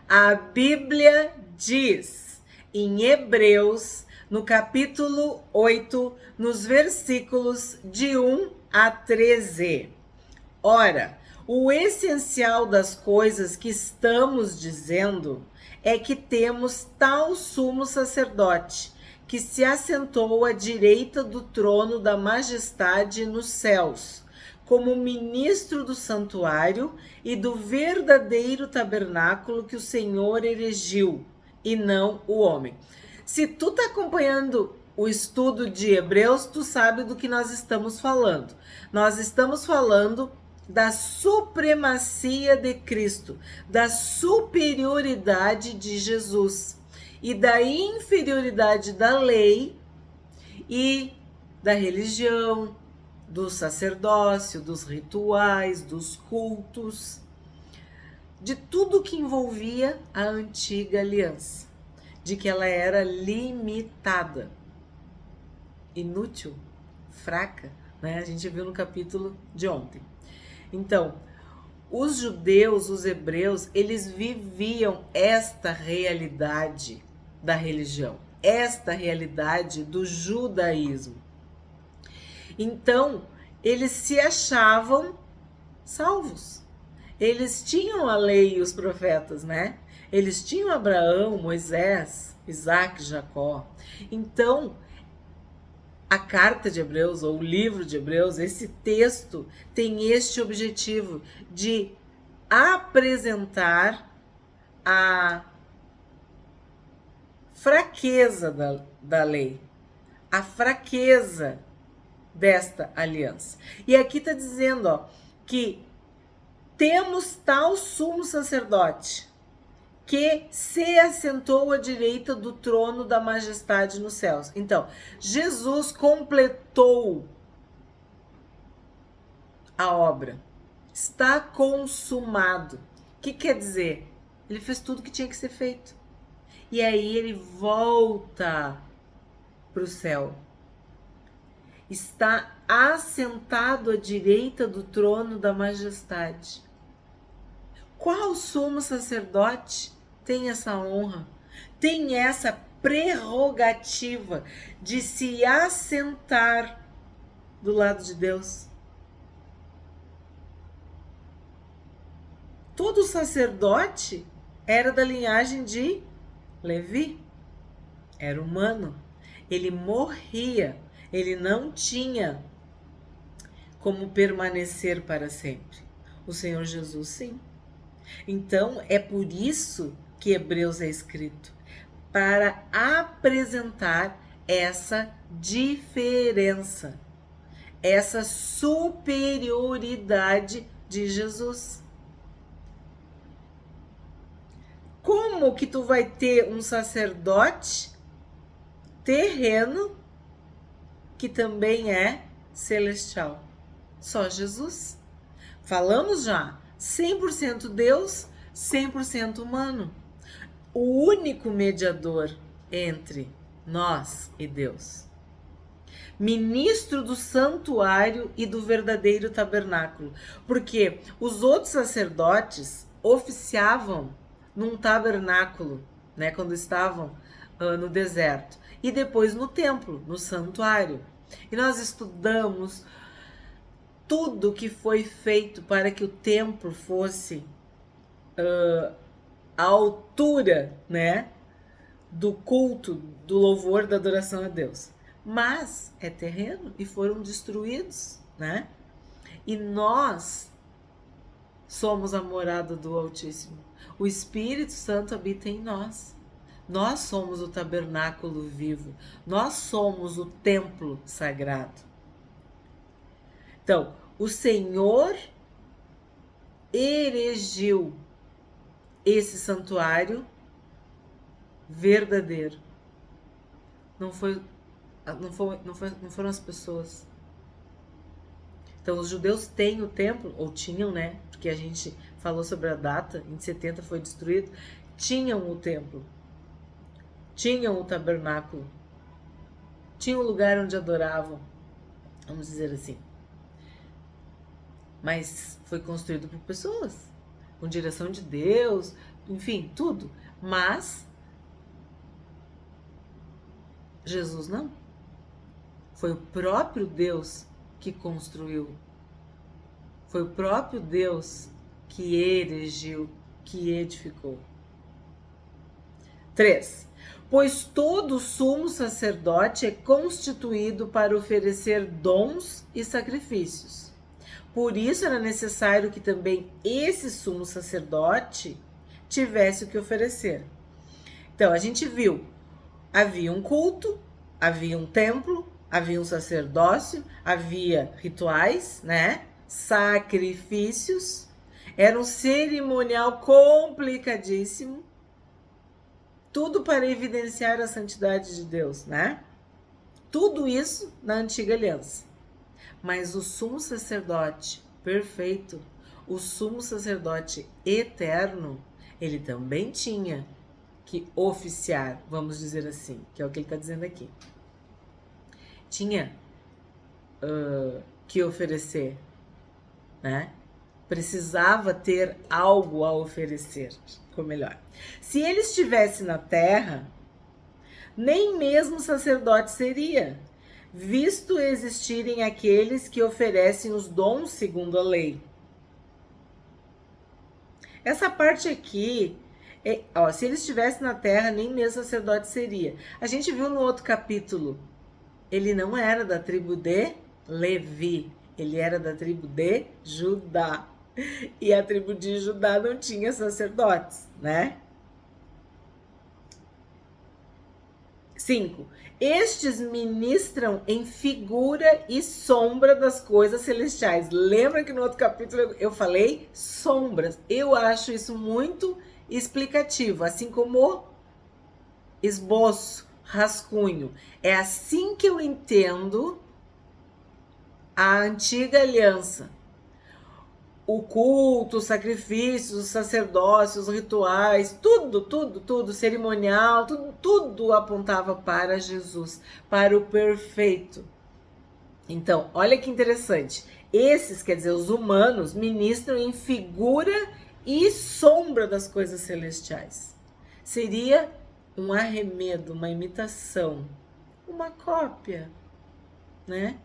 A Bíblia diz em Hebreus, no capítulo 8, nos versículos de 1 a 13. Ora, o essencial das coisas que estamos dizendo é que temos tal sumo sacerdote, que se assentou à direita do trono da majestade nos céus, como ministro do santuário e do verdadeiro tabernáculo que o Senhor erigiu, e não o homem. Se tu tá acompanhando o estudo de Hebreus, tu sabe do que nós estamos falando. Nós estamos falando da supremacia de Cristo, da superioridade de Jesus e da inferioridade da lei e da religião, do sacerdócio, dos rituais, dos cultos, de tudo que envolvia a antiga aliança, de que ela era limitada, inútil, fraca, né? A gente viu no capítulo de ontem. Então, os judeus, os hebreus, eles viviam esta realidade da religião, esta realidade do judaísmo. Então, eles se achavam salvos. Eles tinham a lei e os profetas, né? Eles tinham Abraão, Moisés, Isaac, Jacó. Então, a carta de Hebreus, ou o livro de Hebreus, esse texto tem este objetivo de apresentar a fraqueza da lei, a fraqueza desta aliança. E aqui está dizendo, ó, que temos tal sumo sacerdote que se assentou à direita do trono da majestade nos céus. Então, Jesus completou a obra. Está consumado. O que quer dizer? Ele fez tudo que tinha que ser feito. E aí ele volta para o céu. Está assentado à direita do trono da majestade. Qual sumo sacerdote tem essa honra? Tem essa prerrogativa de se assentar do lado de Deus? Todo sacerdote era da linhagem de Levi. Era humano. Ele morria. Ele não tinha como permanecer para sempre. O Senhor Jesus, sim. Então, é por isso que Hebreus é escrito, para apresentar essa diferença, essa superioridade de Jesus. Como que tu vai ter um sacerdote terreno que também é celestial? Só Jesus. Falamos já, 100% Deus, 100% humano. O único mediador entre nós e Deus. Ministro do santuário e do verdadeiro tabernáculo. Porque os outros sacerdotes oficiavam num tabernáculo, né, quando estavam no deserto. E depois no templo, no santuário. E nós estudamos tudo que foi feito para que o templo fosse à altura, né, do culto, do louvor, da adoração a Deus. Mas é terreno e foram destruídos, né? E nós somos a morada do Altíssimo. O Espírito Santo habita em nós. Nós somos o tabernáculo vivo. Nós somos o templo sagrado. Então, o Senhor erigiu esse santuário verdadeiro. Não foram as pessoas. Então, os judeus têm o templo, ou tinham, né? Porque a gente falou sobre a data, em 70 foi destruído. Tinham o templo, tinham o tabernáculo, tinham o lugar onde adoravam, vamos dizer assim. Mas foi construído por pessoas. com direção de Deus, enfim, tudo. Mas Jesus não. Foi o próprio Deus que construiu. Foi o próprio Deus que erigiu, que edificou. 3. Pois todo sumo sacerdote é constituído para oferecer dons e sacrifícios. Por isso era necessário que também esse sumo sacerdote tivesse o que oferecer. Então, a gente viu, havia um culto, havia um templo, havia um sacerdócio, havia rituais, né? Sacrifícios. Era um cerimonial complicadíssimo. Tudo para evidenciar a santidade de Deus, né? Tudo isso na antiga aliança. Mas o sumo sacerdote perfeito, o sumo sacerdote eterno, ele também tinha que oficiar, vamos dizer assim, que é o que ele está dizendo aqui. Tinha que oferecer, né? Precisava ter algo a oferecer, ficou melhor. Se ele estivesse na terra, nem mesmo sacerdote seria, visto existirem aqueles que oferecem os dons segundo a lei. Essa parte aqui, se ele estivesse na terra, nem mesmo sacerdote seria. A gente viu no outro capítulo, ele não era da tribo de Levi, ele era da tribo de Judá. E a tribo de Judá não tinha sacerdotes, né? 5. Estes ministram em figura e sombra das coisas celestiais. Lembra que no outro capítulo eu falei sombras? Eu acho isso muito explicativo, assim como esboço, rascunho. É assim que eu entendo a antiga aliança. O culto, os sacrifícios, os sacerdócios, os rituais, tudo, cerimonial, tudo apontava para Jesus, para o perfeito. Então, olha que interessante. Esses, quer dizer, os humanos, ministram em figura e sombra das coisas celestiais. Seria um arremedo, uma imitação, uma cópia, né?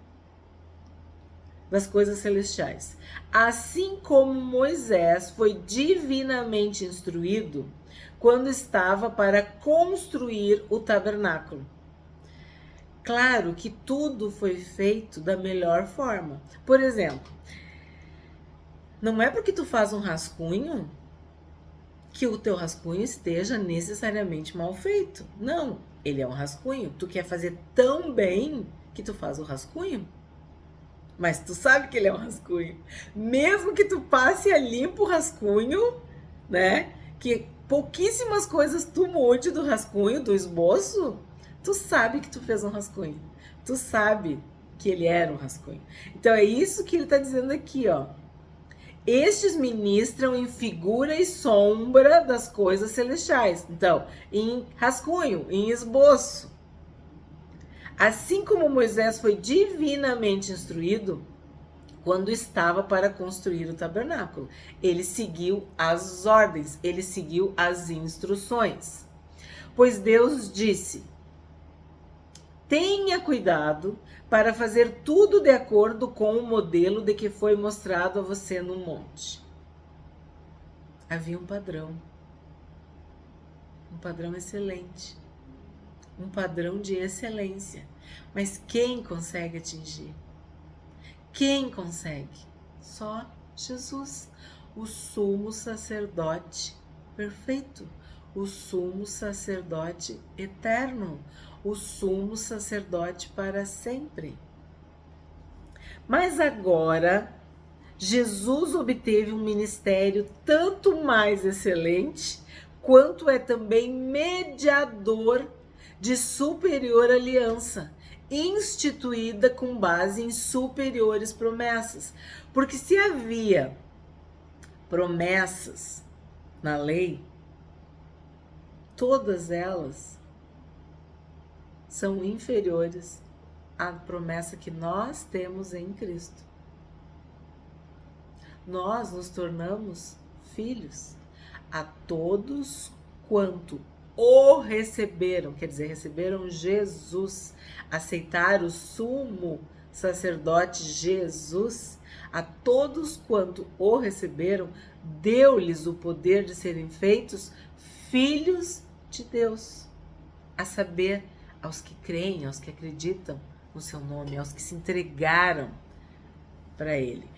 Das coisas celestiais. Assim como Moisés foi divinamente instruído quando estava para construir o tabernáculo. Claro que tudo foi feito da melhor forma. Por exemplo, não é porque tu faz um rascunho que o teu rascunho esteja necessariamente mal feito. Não, ele é um rascunho. Tu quer fazer tão bem que tu faz o rascunho. Mas tu sabe que ele é um rascunho. Mesmo que tu passe a limpo o rascunho, né? Que pouquíssimas coisas tu mude do rascunho, do esboço, tu sabe que tu fez um rascunho. Tu sabe que ele era um rascunho. Então é isso que ele tá dizendo aqui, ó. Estes ministram em figura e sombra das coisas celestiais. Então, em rascunho, em esboço. Assim como Moisés foi divinamente instruído quando estava para construir o tabernáculo. Ele seguiu as ordens, ele seguiu as instruções. Pois Deus disse: tenha cuidado para fazer tudo de acordo com o modelo de que foi mostrado a você no monte. Havia um padrão excelente, um padrão de excelência. Mas quem consegue atingir? Quem consegue? Só Jesus, o sumo sacerdote perfeito, o sumo sacerdote eterno, o sumo sacerdote para sempre. Mas agora, Jesus obteve um ministério tanto mais excelente, quanto é também mediador de superior aliança, instituída com base em superiores promessas. Porque se havia promessas na lei, todas elas são inferiores à promessa que nós temos em Cristo. Nós nos tornamos filhos. A todos quanto o receberam, quer dizer, receberam Jesus, aceitaram o sumo sacerdote Jesus, a todos quanto o receberam, deu-lhes o poder de serem feitos filhos de Deus, a saber, aos que creem, aos que acreditam no seu nome, aos que se entregaram para ele.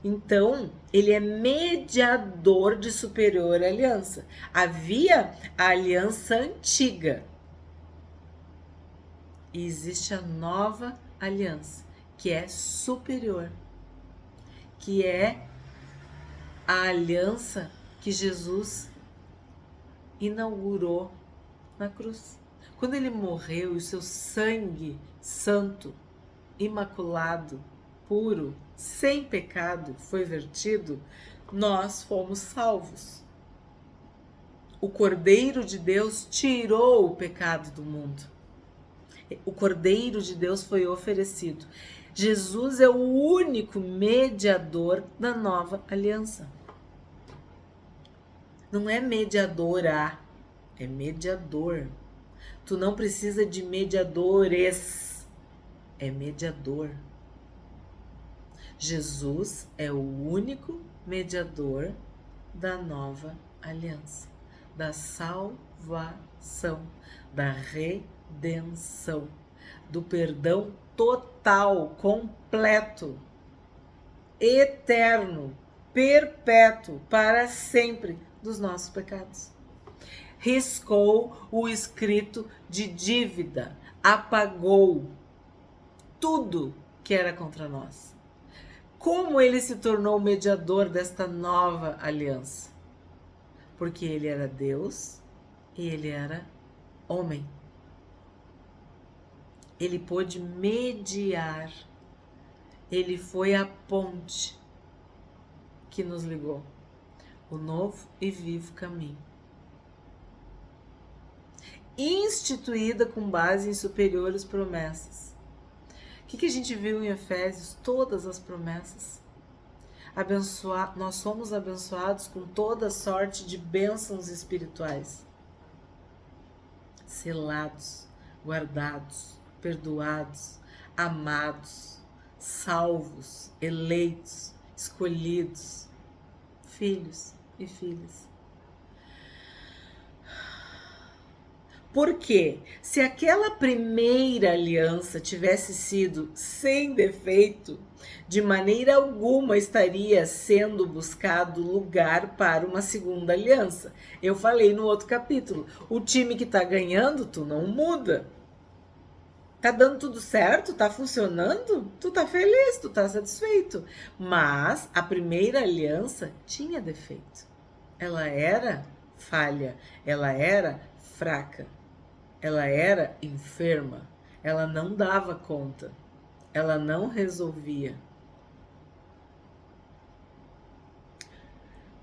Então, ele é mediador de superior aliança. Havia a aliança antiga e existe a nova aliança, que é superior, que é a aliança que Jesus inaugurou na cruz. Quando ele morreu e o seu sangue santo, imaculado, puro, sem pecado foi vertido, nós fomos salvos. O Cordeiro de Deus tirou o pecado do mundo. O Cordeiro de Deus foi oferecido. Jesus é o único mediador da nova aliança. Não é mediadora, é mediador. Tu não precisa de mediadores, é mediador. Jesus é o único mediador da nova aliança, da salvação, da redenção, do perdão total, completo, eterno, perpétuo, para sempre dos nossos pecados. Riscou o escrito de dívida, apagou tudo que era contra nós. Como ele se tornou mediador desta nova aliança? Porque ele era Deus e ele era homem. Ele pôde mediar. Ele foi a ponte que nos ligou. O novo e vivo caminho. Instituída com base em superiores promessas. O que a gente viu em Efésios? Todas as promessas. Nós somos abençoados com toda sorte de bênçãos espirituais. Selados, guardados, perdoados, amados, salvos, eleitos, escolhidos, filhos e filhas. Porque se aquela primeira aliança tivesse sido sem defeito, de maneira alguma estaria sendo buscado lugar para uma segunda aliança. Eu falei no outro capítulo, o time que tá ganhando, tu não muda. Tá dando tudo certo, tá funcionando, tu tá feliz, tu tá satisfeito. Mas a primeira aliança tinha defeito. Ela era falha, ela era fraca. Ela era enferma, ela não dava conta, ela não resolvia.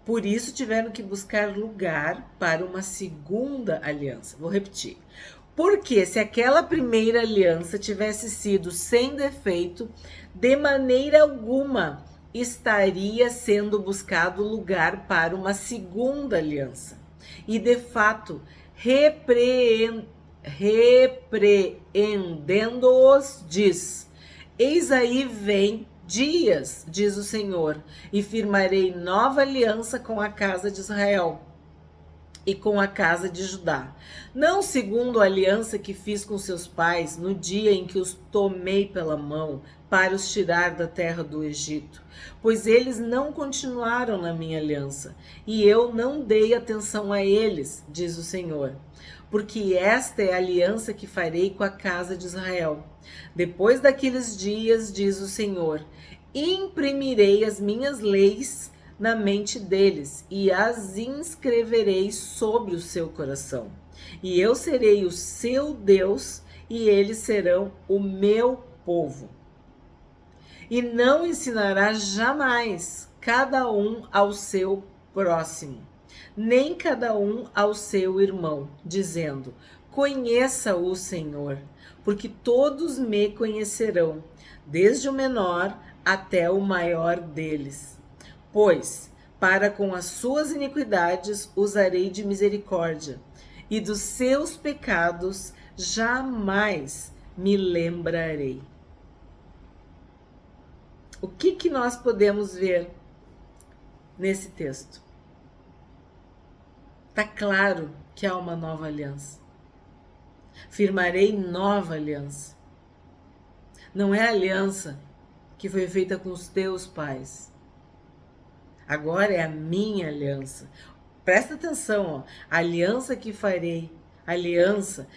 Por isso tiveram que buscar lugar para uma segunda aliança. Vou repetir. Porque se aquela primeira aliança tivesse sido sem defeito, de maneira alguma estaria sendo buscado lugar para uma segunda aliança. E de fato, repreendendo-os, diz: eis aí vem dias, diz o Senhor, e firmarei nova aliança com a casa de Israel e com a casa de Judá, não segundo a aliança que fiz com seus pais no dia em que os tomei pela mão para os tirar da terra do Egito, pois eles não continuaram na minha aliança, e eu não dei atenção a eles, diz o Senhor. Porque esta é a aliança que farei com a casa de Israel. Depois daqueles dias, diz o Senhor, imprimirei as minhas leis na mente deles e as inscreverei sobre o seu coração. E eu serei o seu Deus e eles serão o meu povo. E não ensinará jamais cada um ao seu próximo, nem cada um ao seu irmão, dizendo: conheça o Senhor, porque todos me conhecerão, desde o menor até o maior deles. Pois Para com as suas iniquidades usarei de misericórdia, e dos seus pecados jamais me lembrarei. O que nós podemos ver nesse texto? Está claro que há uma nova aliança. Firmarei nova aliança. Não é a aliança que foi feita com os teus pais. Agora é a minha aliança. Presta atenção, ó. A aliança que farei. Aliança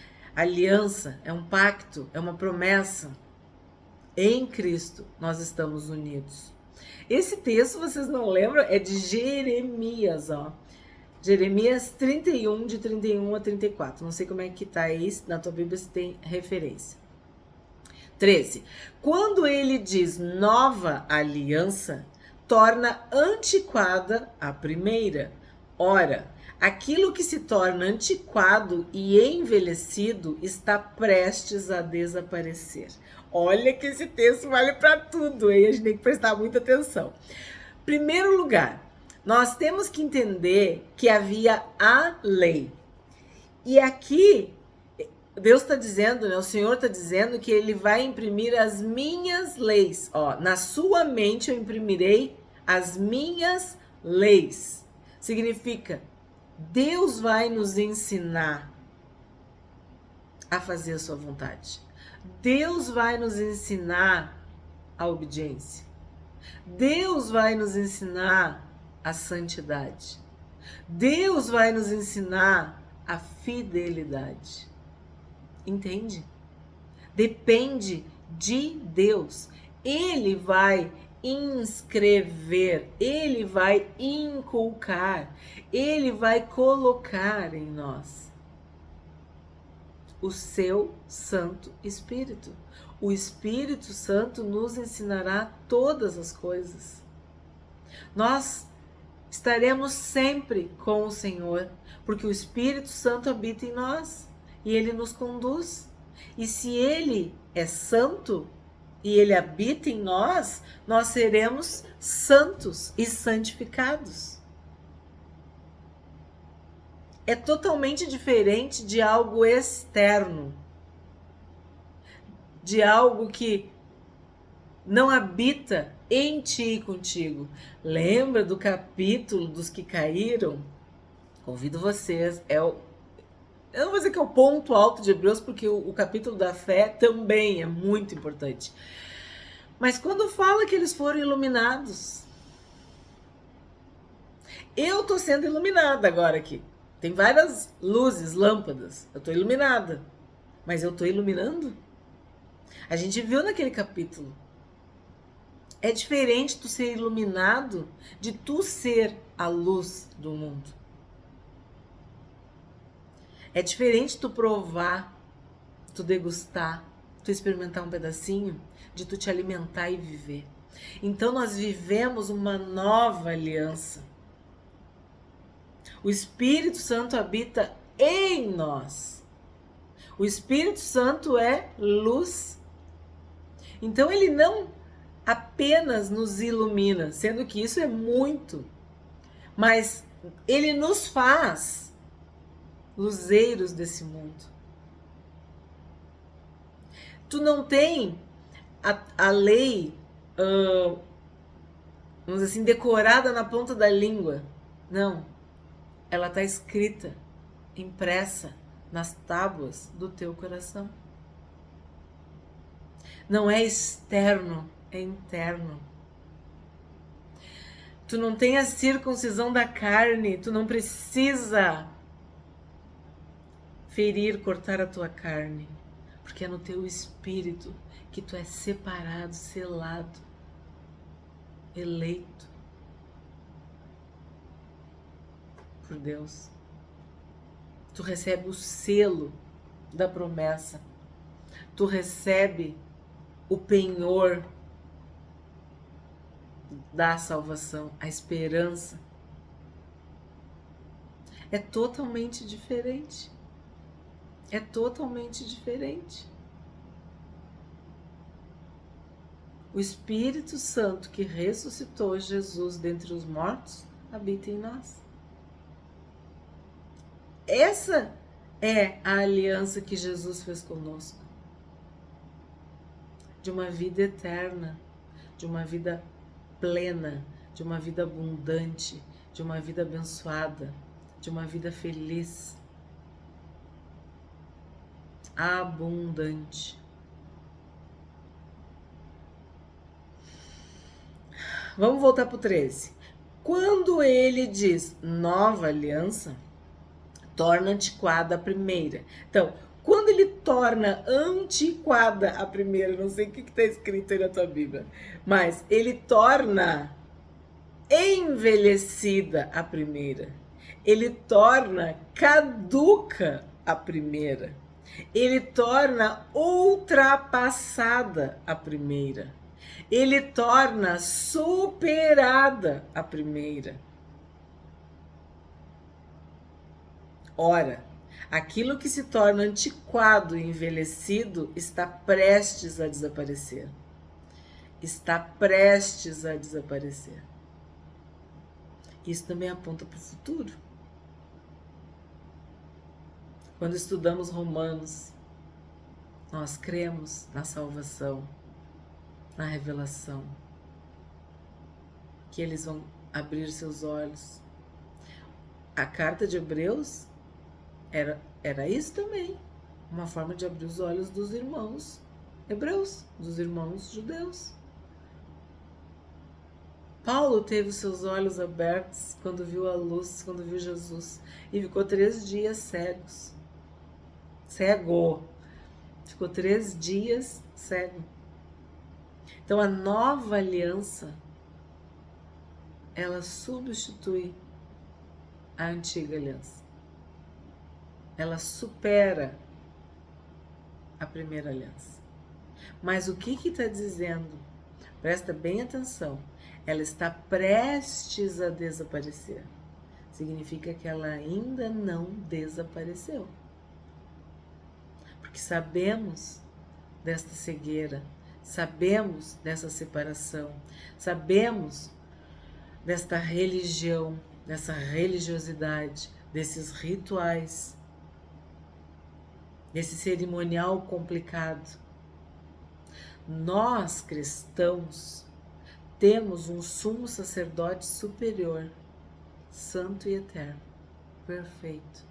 é um pacto, é uma promessa. Em Cristo nós estamos unidos. Esse texto, vocês não lembram? É de Jeremias, ó. Jeremias 31, de 31 a 34. Não sei como é que tá aí, na tua Bíblia se tem referência. 13. Quando ele diz nova aliança, torna antiquada a primeira. Ora, aquilo que se torna antiquado e envelhecido está prestes a desaparecer. Olha que esse texto vale para tudo, hein? A gente tem que prestar muita atenção. Primeiro lugar, nós temos que entender que havia a lei. E aqui, Deus está dizendo, né? O Senhor está dizendo que Ele vai imprimir as minhas leis. Ó, na sua mente eu imprimirei as minhas leis. Significa, Deus vai nos ensinar a fazer a sua vontade. Deus vai nos ensinar a obediência. Deus vai nos ensinar a santidade. Deus vai nos ensinar a fidelidade. Entende? Depende de Deus. Ele vai inscrever, Ele vai inculcar, Ele vai colocar em nós o seu Santo Espírito. O Espírito Santo nos ensinará todas as coisas. Nós estaremos sempre com o Senhor, porque o Espírito Santo habita em nós e Ele nos conduz. E se Ele é santo e Ele habita em nós, nós seremos santos e santificados. É totalmente diferente de algo externo, de algo que não habita em ti e contigo. Lembra do capítulo dos que caíram? Convido vocês, eu não vou dizer que é o ponto alto de Hebreus, porque o capítulo da fé também é muito importante. Mas quando fala que eles foram iluminados, eu tô sendo iluminada agora aqui. Tem várias luzes, lâmpadas. Eu tô iluminada. Mas eu tô iluminando? A gente viu naquele capítulo. É diferente tu ser iluminado de tu ser a luz do mundo. É diferente tu provar, tu degustar, tu experimentar um pedacinho, de tu te alimentar e viver. Então nós vivemos uma nova aliança. O Espírito Santo habita em nós. O Espírito Santo é luz. Então ele não apenas nos ilumina, sendo que isso é muito, mas ele nos faz luzeiros desse mundo. Tu não tem a lei, vamos dizer assim, decorada na ponta da língua. Não. Ela está escrita, impressa nas tábuas do teu coração. Não é externo, é interno. Tu não tem a circuncisão da carne, tu não precisa ferir, cortar a tua carne, porque é no teu espírito que tu é separado, selado, eleito por Deus. Tu recebe o selo da promessa. Tu recebe o penhor da salvação, a esperança. É totalmente diferente. É totalmente diferente. O Espírito Santo que ressuscitou Jesus dentre os mortos habita em nós. Essa é a aliança que Jesus fez conosco. De uma vida eterna, de uma vida plena, de uma vida abundante, de uma vida abençoada, de uma vida feliz, abundante. Vamos voltar para o 13. Quando ele diz nova aliança, torna antiquada a primeira. Então, quando ele torna antiquada a primeira, não sei o que está escrito aí na tua Bíblia, mas ele torna envelhecida a primeira. Ele torna caduca a primeira. Ele torna ultrapassada a primeira. Ele torna superada a primeira. Ora, aquilo que se torna antiquado e envelhecido está prestes a desaparecer. Está prestes a desaparecer. Isso também aponta para o futuro. Quando estudamos Romanos, nós cremos na salvação, na revelação, que eles vão abrir seus olhos. A carta de Hebreus era isso também, uma forma de abrir os olhos dos irmãos hebreus, dos irmãos judeus. Paulo teve os seus olhos abertos quando viu a luz, quando viu Jesus, e ficou 3 dias cego. Ficou 3 dias cego. Então a nova aliança, ela substitui a antiga aliança. Ela supera a primeira aliança. Mas o que está dizendo? Presta bem atenção. Ela está prestes a desaparecer. Significa que ela ainda não desapareceu. Porque sabemos desta cegueira, sabemos dessa separação, sabemos desta religião, dessa religiosidade, desses rituais, desse cerimonial complicado. Nós, cristãos, temos um sumo sacerdote superior, santo e eterno, perfeito.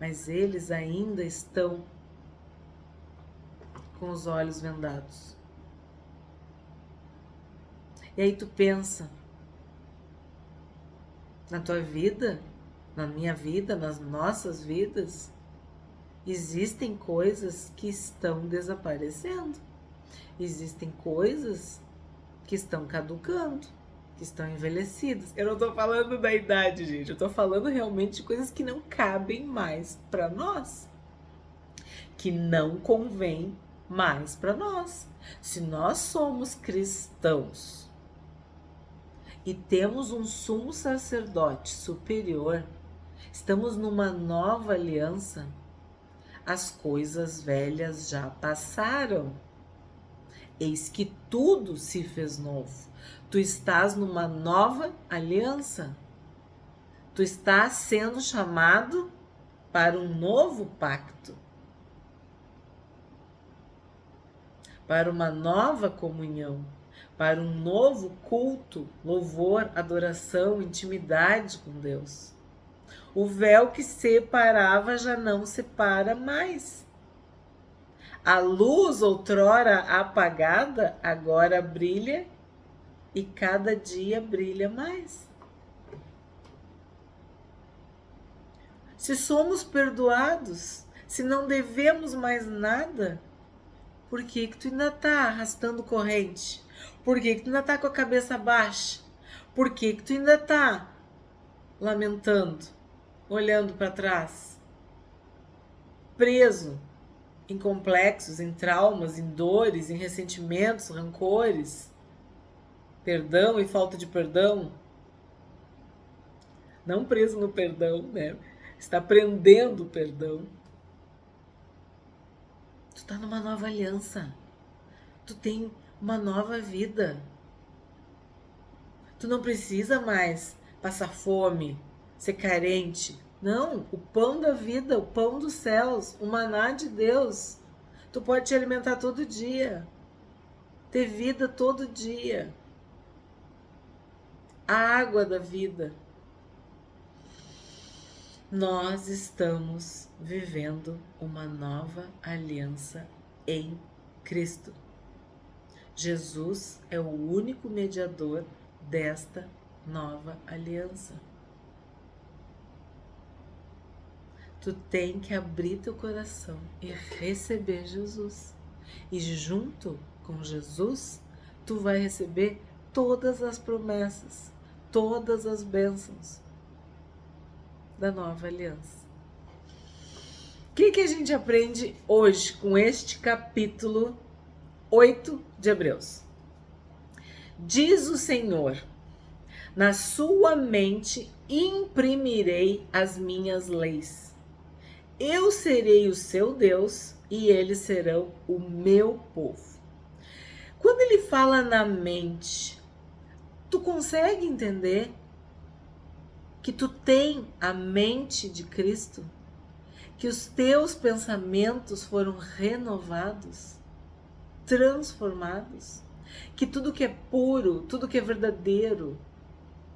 Mas eles ainda estão com os olhos vendados. E aí tu pensa, na tua vida, na minha vida, nas nossas vidas, existem coisas que estão desaparecendo. Existem coisas que estão caducando, que estão envelhecidas. Eu não tô falando da idade, gente. Eu tô falando realmente de coisas que não cabem mais para nós. Que não convém mais para nós. Se nós somos cristãos e temos um sumo sacerdote superior, estamos numa nova aliança, as coisas velhas já passaram. Eis que tudo se fez novo. Tu estás numa nova aliança. Tu estás sendo chamado para um novo pacto. Para uma nova comunhão. Para um novo culto, louvor, adoração, intimidade com Deus. O véu que separava já não separa mais. A luz outrora apagada agora brilha e cada dia brilha mais. Se somos perdoados, se não devemos mais nada, por que tu ainda está arrastando corrente? Por que tu ainda está com a cabeça baixa? Por que tu ainda está lamentando, olhando para trás, preso em complexos, em traumas, em dores, em ressentimentos, rancores, perdão e falta de perdão? Não preso no perdão, né? Está prendendo o perdão. Tu está numa nova aliança. Tu tem uma nova vida. Tu não precisa mais passar fome, ser carente. Não, o pão da vida, o pão dos céus, o maná de Deus. Tu pode te alimentar todo dia, ter vida todo dia. A água da vida. Nós estamos vivendo uma nova aliança em Cristo. Jesus é o único mediador desta nova aliança. Tu tem que abrir teu coração e receber Jesus. E junto com Jesus, tu vai receber todas as promessas, todas as bênçãos da nova aliança. O que a gente aprende hoje com este capítulo 8 de Hebreus? Diz o Senhor: na sua mente imprimirei as minhas leis. Eu serei o seu Deus e eles serão o meu povo. Quando ele fala na mente, tu consegue entender que tu tem a mente de Cristo? Que os teus pensamentos foram renovados, transformados? Que tudo que é puro, tudo que é verdadeiro,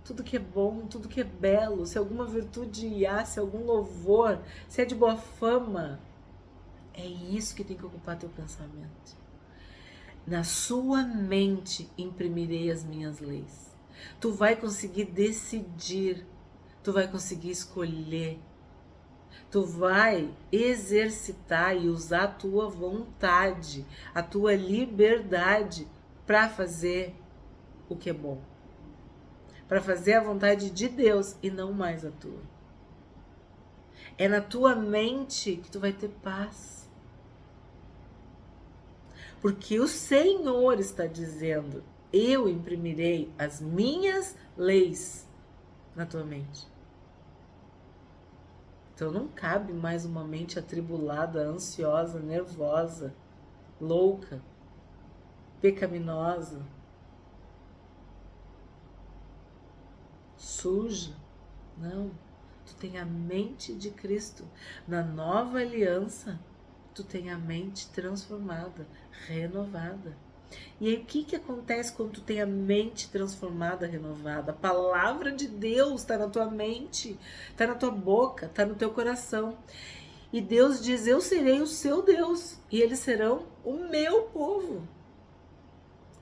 tudo que é bom, tudo que é belo, se alguma virtude há, se algum louvor, se é de boa fama, é isso que tem que ocupar teu pensamento. Na sua mente imprimirei as minhas leis. Tu vai conseguir decidir, tu vai conseguir escolher, tu vai exercitar e usar a tua vontade, a tua liberdade para fazer o que é bom, para fazer a vontade de Deus e não mais a tua. É na tua mente que tu vai ter paz. Porque o Senhor está dizendo: eu imprimirei as minhas leis na tua mente. Então não cabe mais uma mente atribulada, ansiosa, nervosa, louca, pecaminosa, suja. Não, tu tem a mente de Cristo. Na nova aliança, tu tem a mente transformada, renovada. E aí o que acontece quando tu tem a mente transformada, renovada? A palavra de Deus está na tua mente, está na tua boca, está no teu coração. E Deus diz: eu serei o seu Deus e eles serão o meu povo.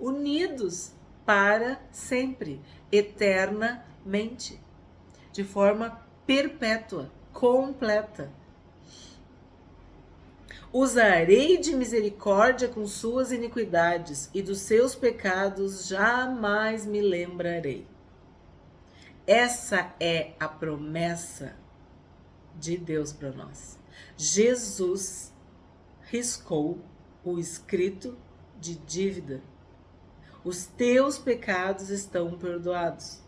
Unidos para sempre, eternamente, de forma perpétua, completa. Usarei de misericórdia com suas iniquidades e dos seus pecados jamais me lembrarei. Essa é a promessa de Deus para nós. Jesus riscou o escrito de dívida. Os teus pecados estão perdoados.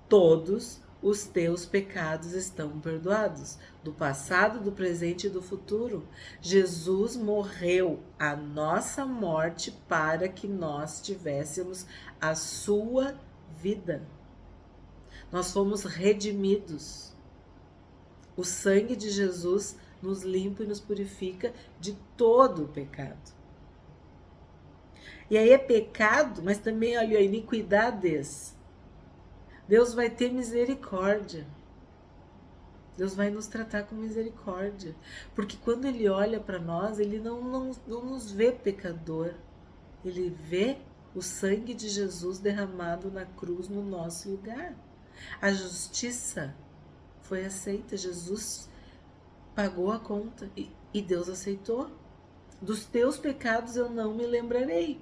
Todos os teus pecados estão perdoados, do passado, do presente e do futuro. Jesus morreu a nossa morte para que nós tivéssemos a sua vida. Nós fomos redimidos. O sangue de Jesus nos limpa e nos purifica de todo o pecado. E aí é pecado, mas também, olha, iniquidades. Deus vai ter misericórdia. Deus vai nos tratar com misericórdia. Porque quando Ele olha para nós, Ele não nos vê pecador. Ele vê o sangue de Jesus derramado na cruz no nosso lugar. A justiça foi aceita. Jesus pagou a conta e Deus aceitou. Dos teus pecados eu não me lembrarei.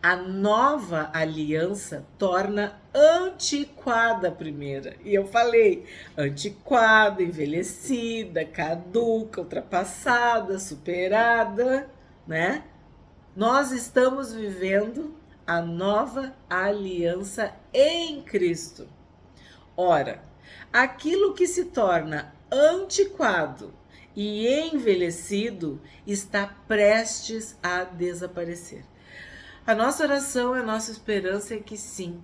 A nova aliança torna antiquada a primeira. E eu falei, antiquada, envelhecida, caduca, ultrapassada, superada, né? Nós estamos vivendo a nova aliança em Cristo. Ora, aquilo que se torna antiquado e envelhecido está prestes a desaparecer. A nossa oração, a nossa esperança é que sim,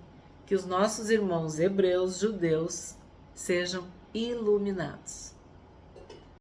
que os nossos irmãos hebreus, judeus, sejam iluminados.